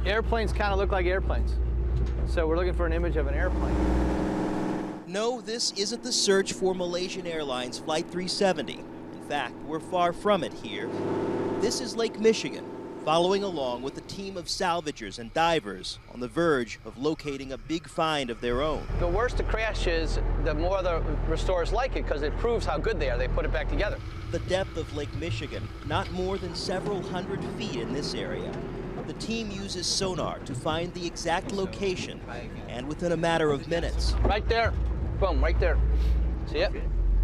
Airplanes kind of look like airplanes. So we're looking for an image of an airplane. No, this isn't the search for Malaysian Airlines Flight 370. In fact, we're far from it here. This is Lake Michigan, following along with a team of salvagers and divers on the verge of locating a big find of their own. The worse the crash is, the more the restorers like it because it proves how good they are. They put it back together. The depth of Lake Michigan, not more than several hundred feet in this area. The team uses sonar to find the exact location, and within a matter of minutes. Right there. Boom, right there. See it?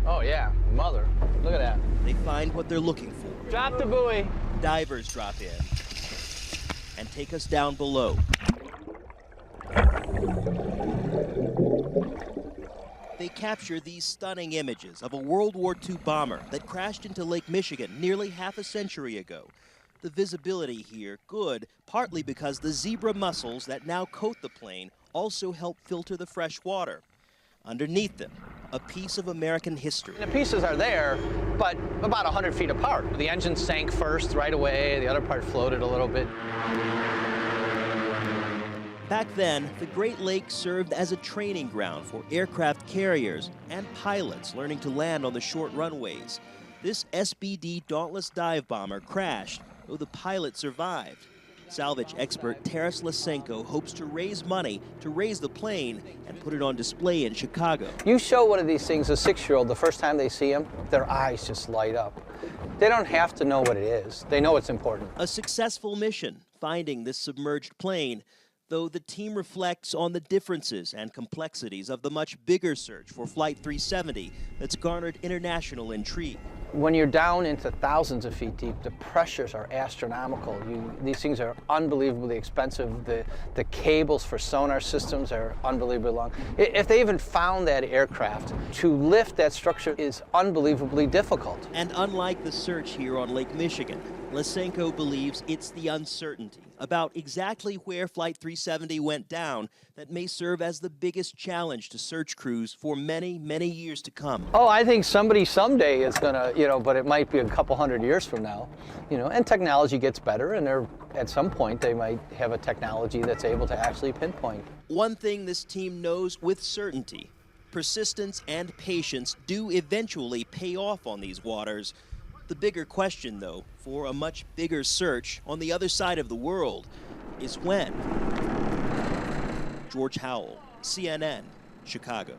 Oh, yeah. Mother. Look at that. They find what they're looking for. Drop the buoy. Divers drop in and take us down below. They capture these stunning images of a World War II bomber that crashed into Lake Michigan nearly half a century ago. The visibility here good, partly because the zebra mussels that now coat the plane also help filter the fresh water. Underneath them, a piece of American history. The pieces are there, but about 100 feet apart. The engine sank first right away. The other part floated a little bit. Back then, the Great Lakes served as a training ground for aircraft carriers and pilots learning to land on the short runways. This SBD Dauntless dive bomber crashed, though the pilot survived. Salvage expert Taras Lysenko hopes to raise money to raise the plane and put it on display in Chicago. You show one of these things a 6-year-old the first time they see them, their eyes just light up. They don't have to know what it is. They know it's important. A successful mission, finding this submerged plane, though the team reflects on the differences and complexities of the much bigger search for Flight 370 that's garnered international intrigue. When you're down into thousands of feet deep, the pressures are astronomical. These things are unbelievably expensive. The cables for sonar systems are unbelievably long. If they even found that aircraft, to lift that structure is unbelievably difficult. And unlike the search here on Lake Michigan, Lysenko believes it's the uncertainty about exactly where Flight 370 went down that may serve as the biggest challenge to search crews for many, many years to come. Oh, I think somebody someday is gonna, but it might be a couple hundred years from now, and technology gets better, and at some point they might have a technology that's able to actually pinpoint. One thing this team knows with certainty, persistence and patience do eventually pay off on these waters. The bigger question, though, for a much bigger search on the other side of the world is when. George Howell, CNN, Chicago.